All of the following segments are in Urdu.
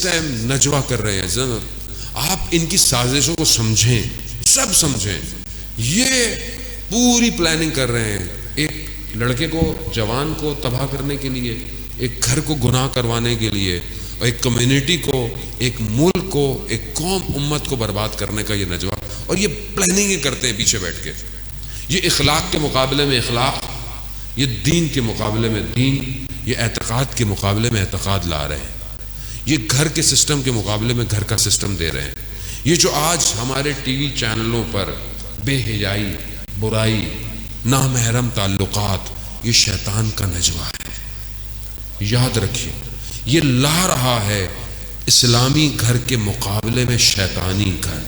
ٹائم نجوا کر رہے ہیں. آپ ان کی سازشوں کو سمجھیں, سب سمجھیں. یہ پوری پلاننگ کر رہے ہیں ایک لڑکے کو, جوان کو تباہ کرنے کے لیے, ایک گھر کو گناہ کروانے کے لیے, اور ایک کمیونٹی کو, ایک ملک کو, ایک قوم امت کو برباد کرنے کا یہ نجوا. اور یہ پلاننگ کرتے ہیں پیچھے بیٹھ کے. یہ اخلاق کے مقابلے میں اخلاق, یہ دین کے مقابلے میں دین, یہ اعتقاد کے مقابلے میں اعتقاد لا رہے ہیں. یہ گھر کے سسٹم کے مقابلے میں گھر کا سسٹم دے رہے ہیں. یہ جو آج ہمارے ٹی وی چینلوں پر بے حیائی, برائی, نامحرم تعلقات, یہ شیطان کا نجوا ہے. یاد رکھیے, یہ لا رہا ہے اسلامی گھر کے مقابلے میں شیطانی گھر.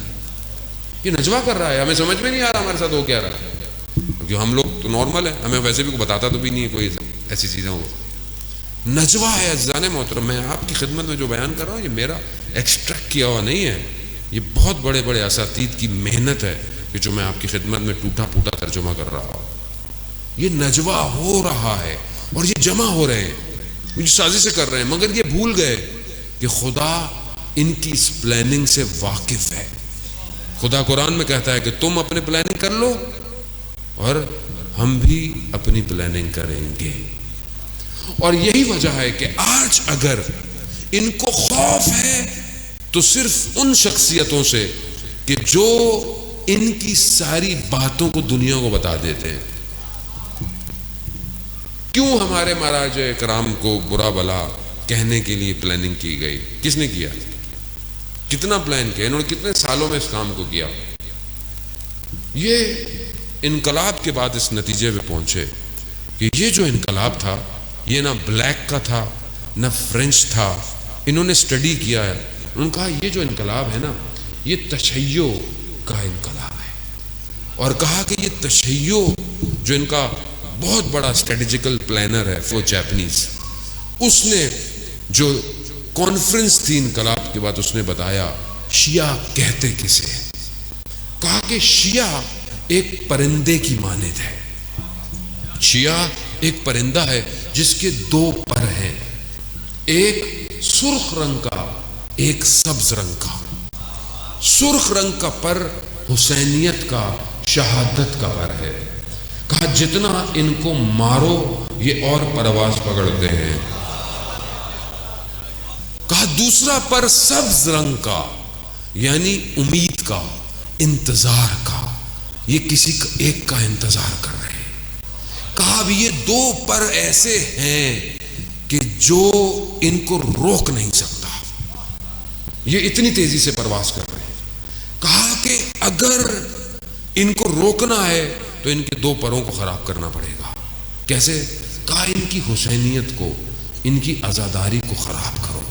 یہ نجوا کر رہا ہے. ہمیں سمجھ میں نہیں آ رہا ہمارے ساتھ ہو کیا رہا ہے, کیونکہ ہم لوگ تو نارمل ہیں, ہمیں ویسے بھی کوئی بتاتا تو بھی نہیں ہے کوئی ایسی چیزیں ہو. نجوا ہے. عزیزان محترم, میں آپ کی خدمت میں جو بیان کر رہا ہوں یہ میرا ایکسٹریکٹ کیا ہوا نہیں ہے, یہ بہت بڑے بڑے اساتید کی محنت ہے کہ جو میں آپ کی خدمت میں ٹوٹا پھوٹا ترجمہ کر رہا ہوں. یہ نجوا ہو رہا ہے اور یہ جمع ہو رہے ہیں, یہ سازش سے کر رہے ہیں, مگر یہ بھول گئے کہ خدا ان کی اس پلاننگ سے واقف ہے. خدا قرآن میں کہتا ہے کہ تم اپنے پلاننگ کر لو اور ہم بھی اپنی پلاننگ کریں گے. اور یہی وجہ ہے کہ آج اگر ان کو خوف ہے تو صرف ان شخصیتوں سے کہ جو ان کی ساری باتوں کو دنیا کو بتا دیتے ہیں. کیوں ہمارے مہاراج کرام کو برا بلا کہنے کے لیے پلاننگ کی گئی؟ کس نے کیا؟ کتنا پلان کیا انہوں نے؟ کتنے سالوں میں اس کام کو کیا؟ یہ انقلاب کے بعد اس نتیجے پہ پہنچے کہ یہ جو انقلاب تھا یہ نہ بلیک کا تھا نہ فرینچ تھا. انہوں نے اسٹڈی کیا ہے, انہوں نے کہا یہ جو انقلاب ہے نا یہ تشیع کا انقلاب ہے, اور کہا کہ یہ تشیع جو ان کا بہت بڑا اسٹریٹجیکل پلانر ہے وہ جاپنیز, اس نے جو کانفرنس تھی انقلاب کے بعد اس نے بتایا شیعہ کہتے کسے ہیں. کہا کہ شیعہ ایک پرندے کی مانند ہے. شیعہ ایک پرندہ ہے جس کے دو پر ہیں, ایک سرخ رنگ کا ایک سبز رنگ کا. سرخ رنگ کا پر حسینیت کا, شہادت کا پر ہے. کہا جتنا ان کو مارو یہ اور پرواز پکڑتے ہیں. کہا دوسرا پر سبز رنگ کا یعنی امید کا, انتظار کا, یہ کسی ایک کا انتظار کر رہے ہیں. کہا اب یہ دو پر ایسے ہیں کہ جو ان کو روک نہیں سکتا, یہ اتنی تیزی سے پرواز کر رہے ہیں. کہا کہ اگر ان کو روکنا ہے تو ان کے دو پروں کو خراب کرنا پڑے گا. کیسے؟ کہا ان کی حسینیت کو, ان کی عزاداری کو خراب کرو,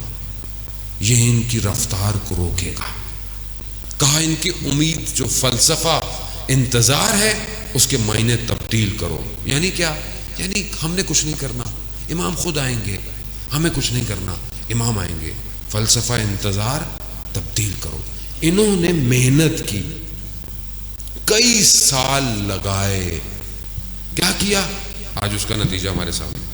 یہ ان کی رفتار کو روکے گا. کہا ان کی امید جو فلسفہ انتظار ہے اس کے معنی تبدیل کرو. یعنی کیا؟ یعنی ہم نے کچھ نہیں کرنا, امام خود آئیں گے. ہمیں کچھ نہیں کرنا, امام آئیں گے. فلسفہ انتظار تبدیل کرو. انہوں نے محنت کی, کئی سال لگائے. کیا کیا؟ آج اس کا نتیجہ ہمارے سامنے.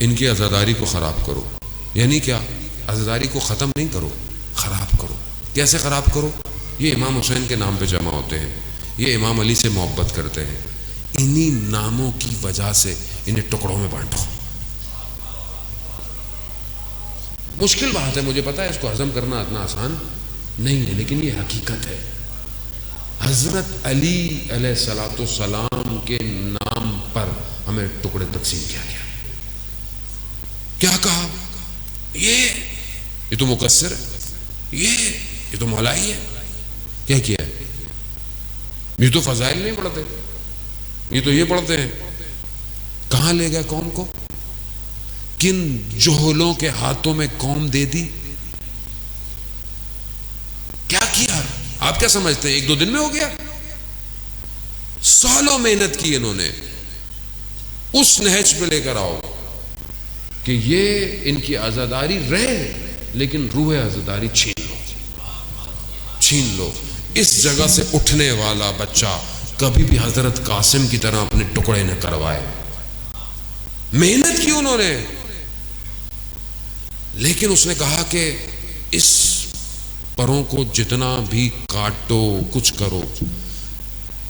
ان کی عزاداری کو خراب کرو. یعنی کیا؟ عزاداری کو ختم نہیں کرو, خراب کرو. کیسے خراب کرو؟ یہ امام حسین کے نام پہ جمع ہوتے ہیں, یہ امام علی سے محبت کرتے ہیں, انہی ناموں کی وجہ سے انہیں ٹکڑوں میں بانٹو. مشکل بات ہے, مجھے پتا ہے, اس کو ہضم کرنا اتنا آسان نہیں ہے, لیکن یہ حقیقت ہے. حضرت علی علیہ الصلوۃ والسلام کے نام پر ہمیں ٹکڑے تقسیم کیا گیا. کیا کہا؟ یہ تو مقصر ہے, یہ تو مولائی ہے. کیا کیا ہے؟ یہ تو فضائل نہیں پڑھتے, یہ تو یہ پڑھتے ہیں. کہاں لے گئے قوم کو؟ کن جوہلوں کے ہاتھوں میں قوم دے دی. کیا کیا؟ آپ کیا سمجھتے ہیں ایک دو دن میں ہو گیا؟ سالوں محنت کی انہوں نے. اس نہج پہ لے کر آؤ کہ یہ ان کی عزاداری رہے لیکن روح عزاداری چھین لو. اس جگہ سے اٹھنے والا بچہ کبھی بھی حضرت قاسم کی طرح اپنے ٹکڑے نہ کروائے. محنت کی انہوں نے, لیکن اس نے کہا کہ اس پروں کو جتنا بھی کاٹو کچھ کرو،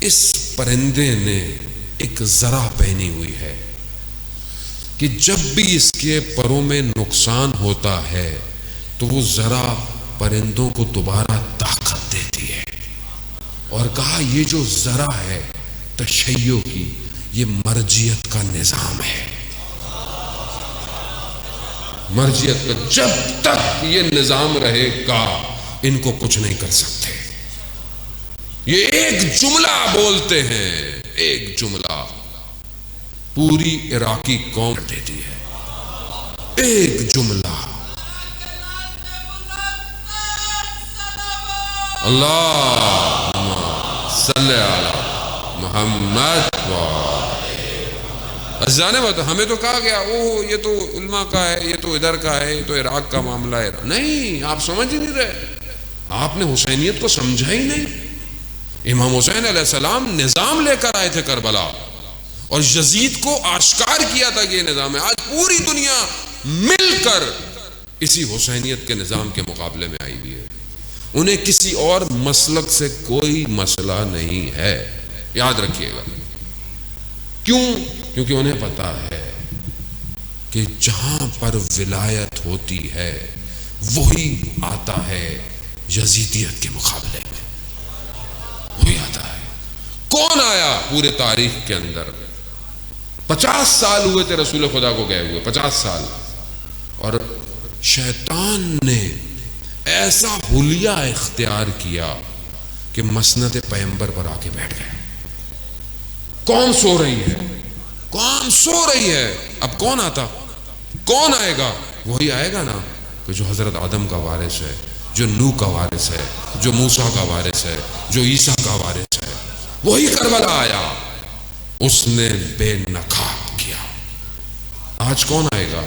اس پرندے نے ایک ذرہ پہنی ہوئی ہے کہ جب بھی اس کے پروں میں نقصان ہوتا ہے تو وہ ذرا پرندوں کو دوبارہ طاقت دیتی ہے. اور کہا یہ جو ذرا ہے تشیع کی، یہ مرجیت کا نظام ہے. مرجیت کا جب تک یہ نظام رہے گا ان کو کچھ نہیں کر سکتے. یہ ایک جملہ بولتے ہیں، ایک جملہ پوری عراقی قوم دیتی ہے. ایک جملہ، اللہم صلی علی محمد. جانے بات ہمیں تو کہا گیا یہ تو علماء کا ہے، یہ تو ادھر کا ہے، یہ تو عراق کا معاملہ ہے. نہیں، آپ سمجھ ہی نہیں رہے. آپ نے حسینیت کو سمجھا ہی نہیں. امام حسین علیہ السلام نظام لے کر آئے تھے کربلا، اور یزید کو آشکار کیا تھا کہ یہ نظام ہے. آج پوری دنیا مل کر اسی حسینیت کے نظام کے مقابلے میں آئی ہوئی ہے. انہیں کسی اور مسلک سے کوئی مسئلہ نہیں ہے، یاد رکھیے گا. کیوں؟ کیونکہ انہیں پتا ہے کہ جہاں پر ولایت ہوتی ہے وہی آتا ہے یزیدیت کے مقابلے میں، وہی آتا ہے. کون آیا پورے تاریخ کے اندر؟ 50 سال ہوئے تھے رسول خدا کو گئے ہوئے، 50 سال. اور شیطان نے ایسا حلیہ اختیار کیا کہ مسند پیغمبر پر آ کے بیٹھ گئے. کون سو رہی ہے؟ کون سو رہی ہے؟ اب کون آتا؟ کون آئے گا؟ وہی آئے گا نا کہ جو حضرت آدم کا وارث ہے، جو نوح کا وارث ہے، جو موسیٰ کا وارث ہے، جو عیسیٰ کا وارث ہے. وہی کربلا آیا، اس نے بے نقاب کیا. آج کون آئے گا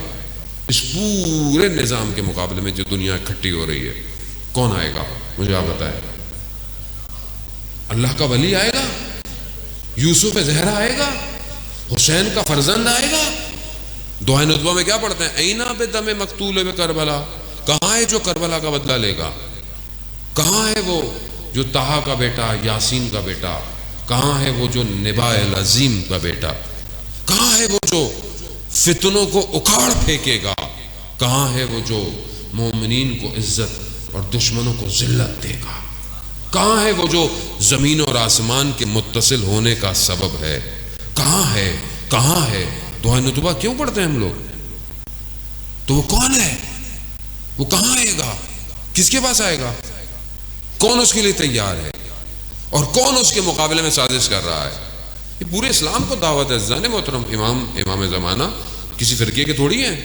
اس پورے نظام کے مقابلے میں جو دنیا اکٹھی ہو رہی ہے؟ کون آئے گا؟ مجھے آپ بتائیں. اللہ کا ولی آئے گا؟ یوسف زہرا آئے گا؟ حسین کا فرزند آئے گا؟ دعائے ندوہ میں کیا پڑھتے ہیں؟ اینا پہ دم مقتول بے کربلا. کہاں ہے جو کربلا کا بدلہ لے گا؟ کہاں ہے وہ جو طہا کا بیٹا، یاسین کا بیٹا؟ کہاں ہے وہ جو نبا العظیم کا بیٹا؟ کہاں ہے وہ جو فتنوں کو اکھاڑ پھینکے گا؟ کہاں ہے وہ جو مومنین کو عزت اور دشمنوں کو ذلت دے گا؟ کہاں ہے وہ جو زمین اور آسمان کے متصل ہونے کا سبب ہے؟ کہاں ہے؟ کہاں ہے؟ دعائے نتبہ کیوں پڑھتے ہیں ہم لوگ؟ تو وہ کون ہے؟ وہ کہاں آئے گا؟ کس کے پاس آئے گا؟ کون اس کے لیے تیار ہے؟ اور کون اس کے مقابلے میں سازش کر رہا ہے؟ یہ پورے اسلام کو دعوت ہے. زن محترم امام زمانہ کسی فرقے کے تھوڑی ہیں.